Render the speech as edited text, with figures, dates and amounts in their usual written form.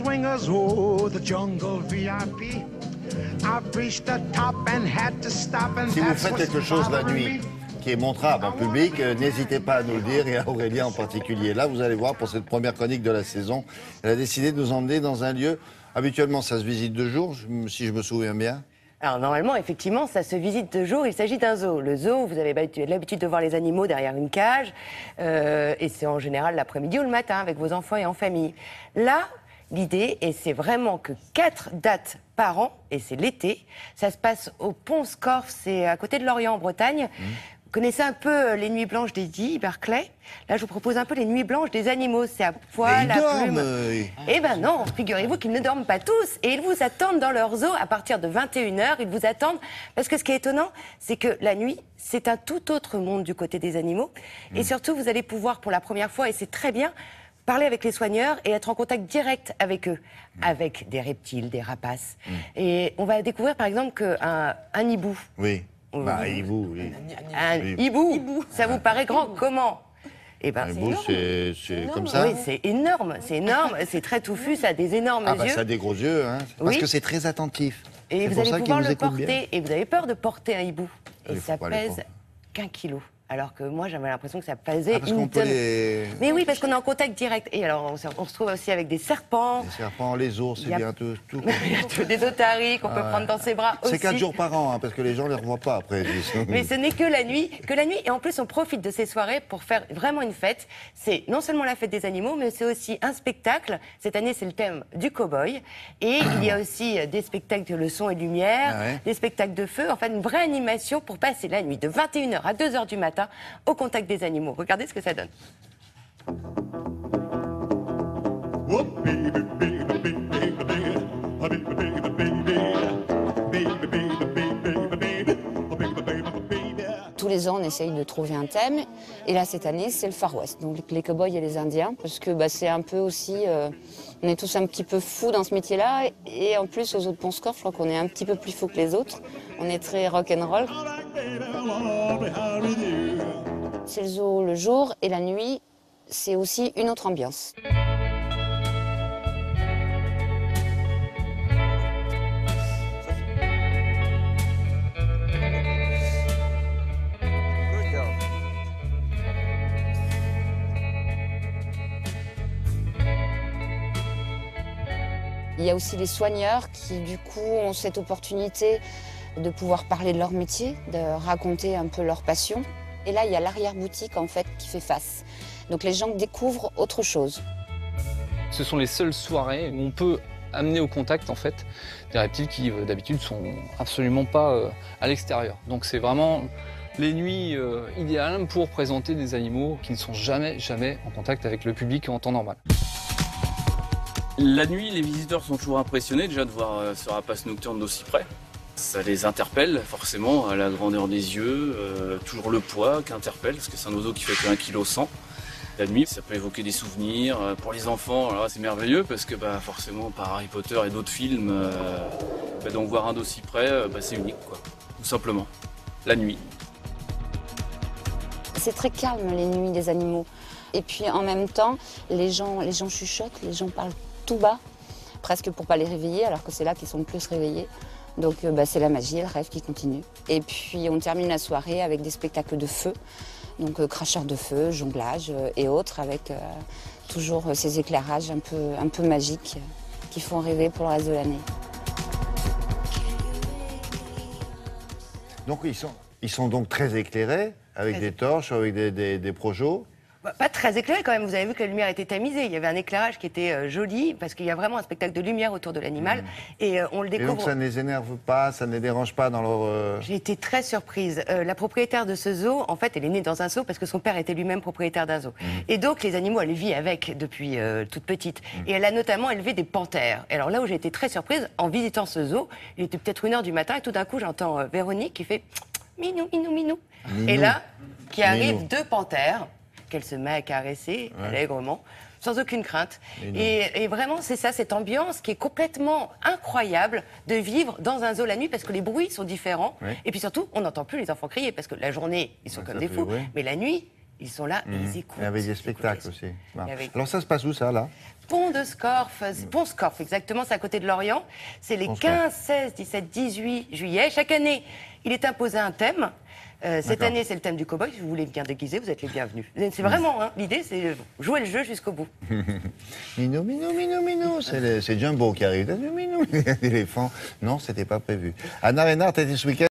swingers, oh, the jungle VIP. I've reached the top and had to stop and Si vous faites quelque chose la nuit qui est montrable en public, n'hésitez pas à nous le dire, et à Aurélien en particulier. Là, vous allez voir, pour cette première chronique de la saison, elle a décidé de nous emmener dans un lieu. Habituellement, ça se visite 2 jours, si je me souviens bien. Alors normalement, effectivement, ça se visite 2 jours, il s'agit d'un zoo. Le zoo, vous avez l'habitude de voir les animaux derrière une cage, et c'est en général l'après-midi ou le matin avec vos enfants et en famille. Là, l'idée, et c'est vraiment que 4 dates par an, et c'est l'été, ça se passe au Pont-Scorff, c'est à côté de Lorient en Bretagne. Vous connaissez un peu les nuits blanches d'Eddie Barclay. Là, je vous propose un peu les nuits blanches des animaux. C'est à poil, à plume. Eh ben non, figurez-vous qu'ils ne dorment pas tous. Et ils vous attendent dans leur zoo à partir de 21h. Ils vous attendent parce que ce qui est étonnant, c'est que la nuit, c'est un tout autre monde du côté des animaux. Et surtout, vous allez pouvoir, pour la première fois, et c'est très bien, parler avec les soigneurs et être en contact direct avec eux, avec des reptiles, des rapaces. Et on va découvrir, par exemple, qu'un hibou... Oui. Bah, hibou, oui. Un hibou, ça vous paraît grand comment? Eh ben, un hibou, c'est comme ça. Oui, c'est énorme, c'est très touffu, ça a des énormes yeux. Ça a des gros yeux, hein. Parce Oui. que c'est très attentif. Et vous allez pouvoir le porter, bien. et vous avez peur de porter un hibou. Et Il faut ça pas les pèse prendre. qu'1 kilo. Alors que moi, j'avais l'impression que ça pesait Parce une qu'on peut tonne. les... Mais oui, parce qu'on est en contact direct. Et alors, on se retrouve aussi avec des serpents. Les serpents, les ours, Il y c'est a- bien tout. Il y a des otaries qu'on peut prendre dans ses bras aussi. C'est 4 jours par an, hein, parce que les gens ne les revoient pas après. Mais ce n'est que la nuit. Et en plus, on profite de ces soirées pour faire vraiment une fête. C'est non seulement la fête des animaux, mais c'est aussi un spectacle. Cette année, c'est le thème du cow-boy. Et il y a aussi des spectacles de son et lumière, Ah ouais. des spectacles de feu. Enfin, une vraie animation pour passer la nuit de 21h à 2h du matin au contact des animaux. Regardez ce que ça donne. Tous les ans, on essaye de trouver un thème. Et là, cette année, c'est le Far West. Donc les cow-boys et les Indiens. Parce que c'est un peu aussi... on est tous un petit peu fous dans ce métier-là. Et en plus, aux autres Pont-Scorff, je crois qu'on est un petit peu plus fous que les autres. On est très rock'n'roll. C'est le zoo le jour et la nuit, c'est aussi une autre ambiance. Il y a aussi les soigneurs qui, du coup, ont cette opportunité de pouvoir parler de leur métier, de raconter un peu leur passion. Et là, il y a l'arrière-boutique, en fait, qui fait face. Donc les gens découvrent autre chose. Ce sont les seules soirées où on peut amener au contact, en fait, des reptiles qui, d'habitude, sont absolument pas à l'extérieur. Donc c'est vraiment les nuits idéales pour présenter des animaux qui ne sont jamais en contact avec le public en temps normal. La nuit, les visiteurs sont toujours impressionnés déjà de voir ce rapace nocturne d'aussi près. Ça les interpelle forcément à la grandeur des yeux, toujours le poids qui interpelle parce que c'est un oiseau qui fait que 1,1 kg. La nuit, ça peut évoquer des souvenirs. Pour les enfants, alors là, c'est merveilleux parce que forcément par Harry Potter et d'autres films, donc voir un d'aussi près, c'est unique, quoi. Tout simplement. La nuit. C'est très calme, les nuits des animaux. Et puis en même temps, les gens chuchotent, les gens parlent tout bas, presque pour pas les réveiller, alors que c'est là qu'ils sont le plus réveillés. Donc c'est la magie, le rêve qui continue. Et puis on termine la soirée avec des spectacles de feu, donc cracheurs de feu, jonglage et autres, avec toujours ces éclairages un peu magiques qui font rêver pour le reste de l'année. Donc ils sont donc très éclairés, avec des torches, avec des projos. Pas très éclairé quand même, vous avez vu que la lumière était tamisée, il y avait un éclairage qui était joli, parce qu'il y a vraiment un spectacle de lumière autour de l'animal, et on le Et découvre... donc ça ne les énerve pas, ça ne les dérange pas dans leur... J'ai été très surprise. La propriétaire de ce zoo, en fait, elle est née dans un zoo parce que son père était lui-même propriétaire d'un zoo. Et donc, les animaux, elle vit avec depuis toute petite. Et elle a notamment élevé des panthères. Et alors là où j'ai été très surprise, en visitant ce zoo, il était peut-être 1h du matin, et tout d'un coup, j'entends Véronique qui fait « Minou, minou, minou ». Et là, qui arrivent 2 panthères, qu'elle se met à caresser allègrement, sans aucune crainte. Et vraiment, c'est ça, cette ambiance qui est complètement incroyable de vivre dans un zoo la nuit, parce que les bruits sont différents. Et puis surtout, on n'entend plus les enfants crier, parce que la journée, ils sont comme des fous. Mais la nuit, Ils sont là et ils écoutent. Il y avait des Ils spectacles écoutent aussi. les- Voilà. avec- Alors ça se passe où ça, là? Pont de Scorff, Pont-Scorff, exactement, c'est à côté de Lorient. C'est les Pont-Scorff. 15, 16, 17, 18 juillet. Chaque année, il est imposé un thème. Cette D'accord. année, c'est le thème du cow-boy. Si vous voulez bien déguiser, vous êtes les bienvenus. C'est vraiment, hein, l'idée, c'est jouer le jeu jusqu'au bout. Minou, minou, minou, minou. C'est Jumbo qui arrive. Minou, l'éléphant. Non, c'était pas prévu. Anna Reynard, t'as été ce week-end